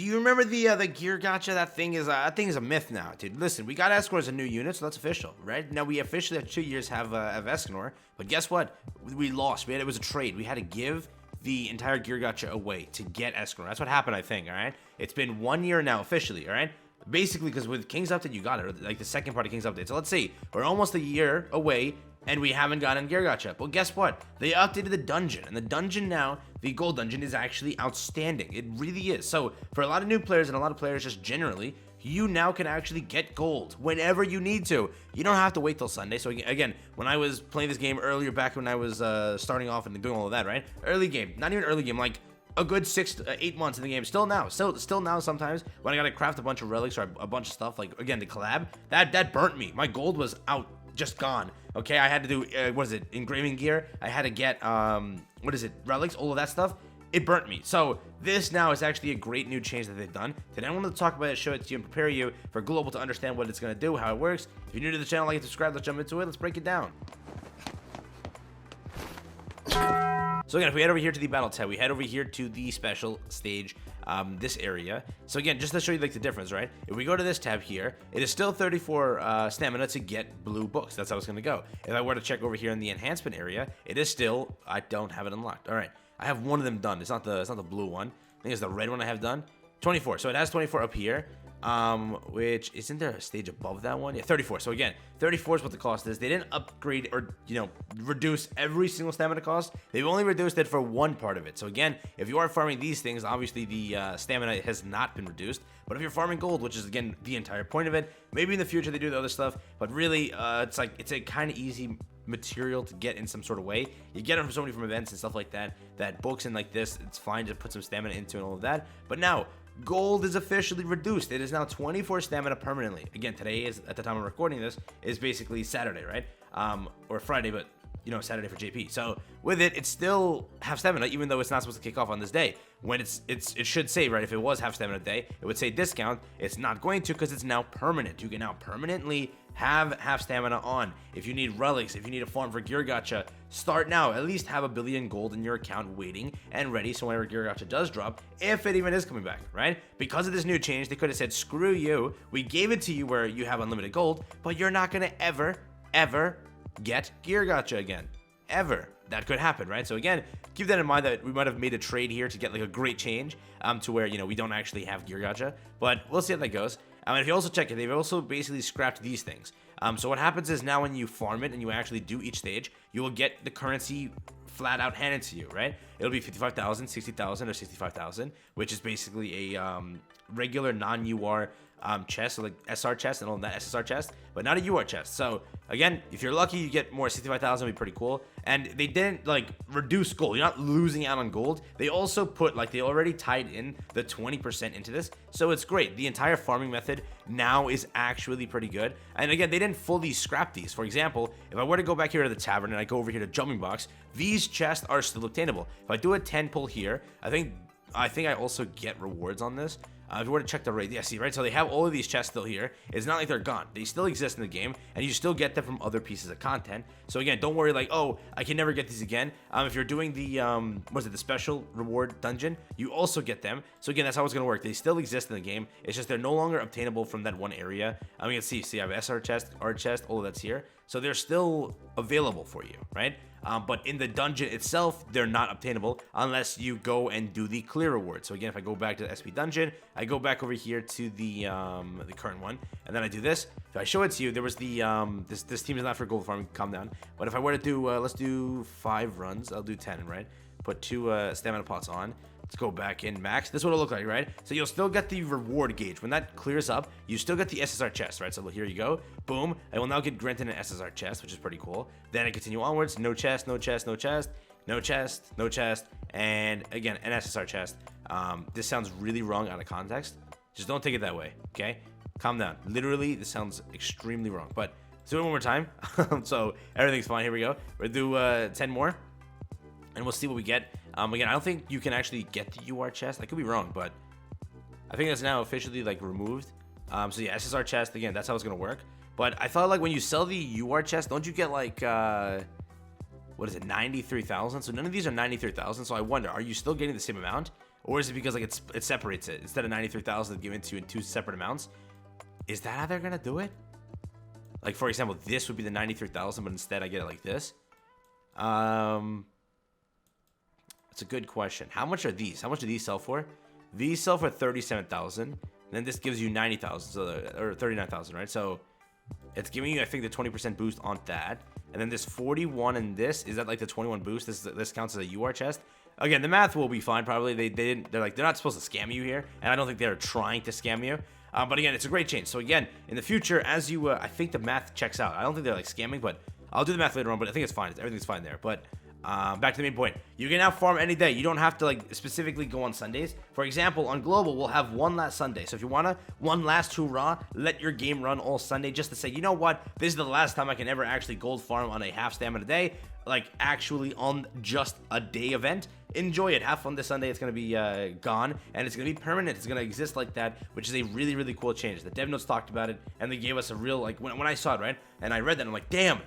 you remember the gear gacha? That thing is a myth now, dude. Listen, we got Escanor as a new unit, so that's official, right? Now we officially after 2 years have Escanor, but guess what? We lost. It was a trade. We had to give the entire gear gacha away to get Escanor. That's what happened, I think. All right. It's been 1 year now officially. All right. Basically, because with King's Update, you got it, like the second part of King's Update. So let's see, we're almost a year away, and we haven't gotten gear gacha. But guess what? They updated the dungeon, and the dungeon now, the gold dungeon, is actually outstanding. It really is. So for a lot of new players and a lot of players just generally, you now can actually get gold whenever you need to. You don't have to wait till Sunday. So again, when I was playing this game earlier, back when I was starting off and doing all of that, right? Early game, not even early game, like a good 6 to 8 months in the game. Still now sometimes when I gotta craft a bunch of relics or a bunch of stuff, like again the collab, that burnt me. My gold was out, just gone. Okay, I had to do what is it, engraving gear. I had to get what is it, relics, all of that stuff. It burnt me. So this now is actually a great new change that they've done. Today I wanted to talk about it, show it to you, and prepare you for Global to understand what it's gonna do, how it works. If you're new to the channel, like and subscribe. Let's jump into it. Let's break it down. So again, if we head over here to the battle tab, we head over here to the special stage, this area. So again, just to show you like the difference, right? If we go to this tab here, it is still 34 stamina to get blue books. That's how it's gonna go. If I were to check over here in the enhancement area, it is still, I don't have it unlocked. All right, I have one of them done. It's not the blue one. I think it's the red one I have done. 24. So it has 24 up here. Which isn't there a stage above that one? Yeah, 34. So again, 34 is what the cost is. They didn't upgrade or reduce every single stamina cost. They've only reduced it for one part of it. So again, if you are farming these things, obviously the stamina has not been reduced. But if you're farming gold, which is again the entire point of it, maybe in the future they do the other stuff. But really, it's a kind of easy material to get in some sort of way. You get it from somebody from events and stuff like that. That books and like this, it's fine to put some stamina into and all of that. But now, gold is officially reduced. It is now 24 stamina permanently. Again, today is, at the time I'm recording this, is basically Saturday, right? Or Friday, but Saturday for JP. So with it, it's still half stamina, even though it's not supposed to kick off on this day. When it should say, right, if it was half stamina day, it would say discount. It's not going to, because it's now permanent. You can now permanently have half stamina on. If you need relics, if you need a farm for gear gacha, start now. At least have 1 billion gold in your account waiting and ready, so whenever gear gacha does drop, if it even is coming back, right? Because of this new change, they could have said, screw you, we gave it to you where you have unlimited gold, but you're not gonna ever get gear gacha again. Ever. That could happen, right? So again, keep that in mind, that we might have made a trade here to get like a great change to where we don't actually have gear gacha, but we'll see how that goes. And if you also check it, they've also basically scrapped these things. So what happens is now when you farm it and you actually do each stage, you will get the currency flat out handed to you, right? It'll be 55,000, 60,000, or 65,000, which is basically a regular non-UR chest, so like SR chest and all that SSR chest, but not a UR chest. So again, if you're lucky, you get more. 65,000 would be pretty cool. And they didn't like reduce gold. You're not losing out on gold. They also put, like, they already tied in the 20% into this, so it's great. The entire farming method now is actually pretty good. And again, they didn't fully scrap these. For example, if I were to go back here to the tavern and I go over here to jumping box, these chests are still obtainable. If I do a 10 pull here, I think I also get rewards on this. If you were to check the rate, yeah, see, right? So they have all of these chests still here. It's not like they're gone. They still exist in the game, and you still get them from other pieces of content. So again, don't worry like, oh, I can never get these again. If you're doing the, the special reward dungeon, you also get them. So again, that's how it's going to work. They still exist in the game. It's just they're no longer obtainable from that one area. You can see I have SR chest, R chest, all of that's here. So they're still available for you, right? But in the dungeon itself, they're not obtainable unless you go and do the clear reward. So again, if I go back to the SP dungeon, I go back over here to the current one, and then I do this. If I show it to you, there was the this team is not for gold farming. Calm down. But if I were to do let's do 5 runs, I'll do 10, right? Put 2 stamina pots on. Let's go back in max. This is what it'll look like, right? So you'll still get the reward gauge. When that clears up, you still get the SSR chest, right? So here you go. Boom. I will now get granted an SSR chest, which is pretty cool. Then I continue onwards. No chest, no chest, no chest, no chest, no chest, and again, an SSR chest. This sounds really wrong out of context. Just don't take it that way, okay? Calm down. Literally, this sounds extremely wrong. But let's do it one more time. So everything's fine. Here we go. We'll do 10 more, and we'll see what we get. Again, I don't think you can actually get the UR chest. I could be wrong, but I think that's now officially like removed. So yeah, SSR chest, again, that's how it's gonna work. But I thought like when you sell the UR chest, don't you get like what is it, 93,000? So none of these are 93,000. So I wonder, are you still getting the same amount, Or is it because like it separates it instead of 93,000 given to you in 2 separate amounts? Is that how they're gonna do it? Like, for example, this would be the 93,000, but instead I get it like this. It's a good question. How much are these? How much do these sell for? These sell for 37,000. Then this gives you 90,000, so or 39,000, right? So it's giving you, I think, the 20% boost on that. And then this 41 and this, is that like the 21 boost? This counts as a UR chest. Again, the math will be fine. Probably they're not supposed to scam you here, and I don't think they're trying to scam you. But again, it's a great change. So again, in the future, as you, I think the math checks out. I don't think they're like scamming, but I'll do the math later on. But I think it's fine. Everything's fine there. But back to the main point. You can now farm any day. You don't have to like specifically go on Sundays. For example, on Global, we'll have one last Sunday. So if you wanna one last hurrah, let your game run all Sunday just to say, you know what, this is the last time I can ever actually gold farm on a half stamina day, like actually on just a day event. Enjoy it. Have fun this Sunday. It's going to be gone, and it's going to be permanent. It's going to exist like that, which is a really, really cool change. The dev notes talked about it, and they gave us a real, like, when I saw it, right, and I read that, I'm like, damn,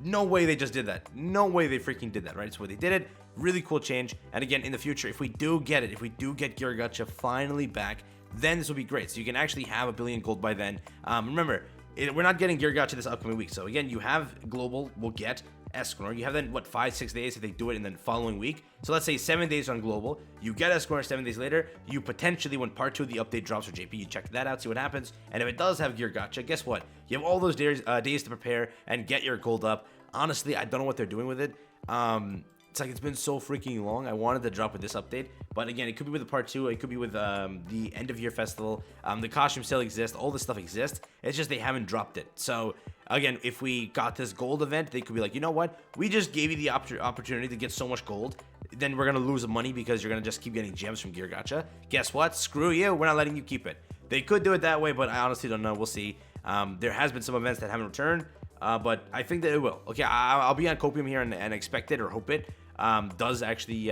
no way they just did that. No way they freaking did that, right? So they did it. Really cool change. And again, in the future, if we do get it, if we do get Gear Gacha finally back, then this will be great. So you can actually have 1 billion gold by then. Remember, we're not getting Gear Gacha this upcoming week. So again, you have Global, we'll get Escanor. You have then, what, 5-6 days if they do it in the following week. So let's say 7 days on Global. You get Escanor 7 days later. You potentially, when part 2 of the update drops for JP, you check that out, see what happens. And if it does have Gear Gacha, guess what? You have all those days to prepare and get your gold up. Honestly, I don't know what they're doing with it. It's like it's been so freaking long. I wanted to drop with this update, but again, it could be with the part 2. It could be with the end of year festival. The costume sale exists. All this stuff exists. It's just they haven't dropped it. So again, if we got this gold event, they could be like, you know what? We just gave you the opportunity to get so much gold. Then we're gonna lose the money because you're gonna just keep getting gems from Gear Gacha. Guess what? Screw you. We're not letting you keep it. They could do it that way, but I honestly don't know. We'll see. There has been some events that haven't returned. But I think that it will. Okay, I'll be on Copium here and expect it or hope it does actually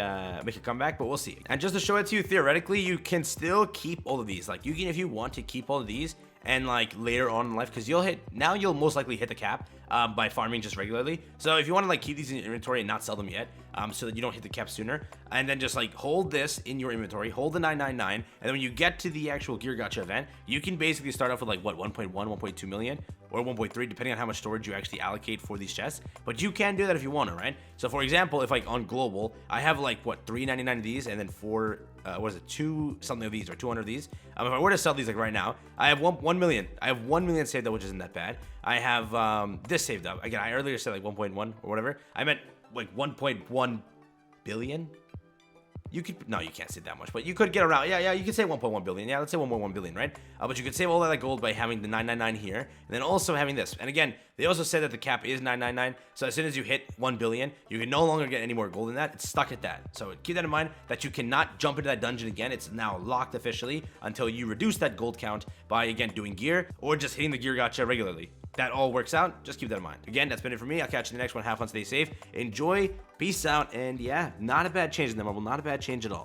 make a comeback, but we'll see. And just to show it to you, theoretically, you can still keep all of these. Like, you can, if you want to keep all of these, and like later on in life, because you'll most likely hit the cap by farming just regularly. So if you want to like keep these in your inventory and not sell them yet, so that you don't hit the cap sooner, and then just like hold this in your inventory, hold the 999, and then when you get to the actual Gear Gacha event, you can basically start off with like what, 1.1, 1.2 million, or 1.3, depending on how much storage you actually allocate for these chests. But you can do that if you want to, right? So for example, if like on Global, I have like what, 399 of these, and then 2 something of these, or 200 of these. If I were to sell these like right now, I have 1 million. I have 1 million saved up, which isn't that bad. I have this saved up. Again, I earlier said like 1.1 or whatever. I meant like 1.1 billion. You could, no, you can't say that much, but you could get around, yeah, you could say 1.1 billion, yeah, let's say 1.1 billion, right? But you could save all that gold by having the 999 here, and then also having this. And again, they also said that the cap is 999, so as soon as you hit 1 billion, you can no longer get any more gold than that. It's stuck at that. So keep that in mind, that you cannot jump into that dungeon again. It's now locked officially until you reduce that gold count by, again, doing gear, or just hitting the Gear Gacha regularly. That all works out. Just keep that in mind. Again, that's been it for me. I'll catch you in the next one. Have fun, stay safe, enjoy, peace out, and yeah, not a bad change in the marble, not a bad change at all.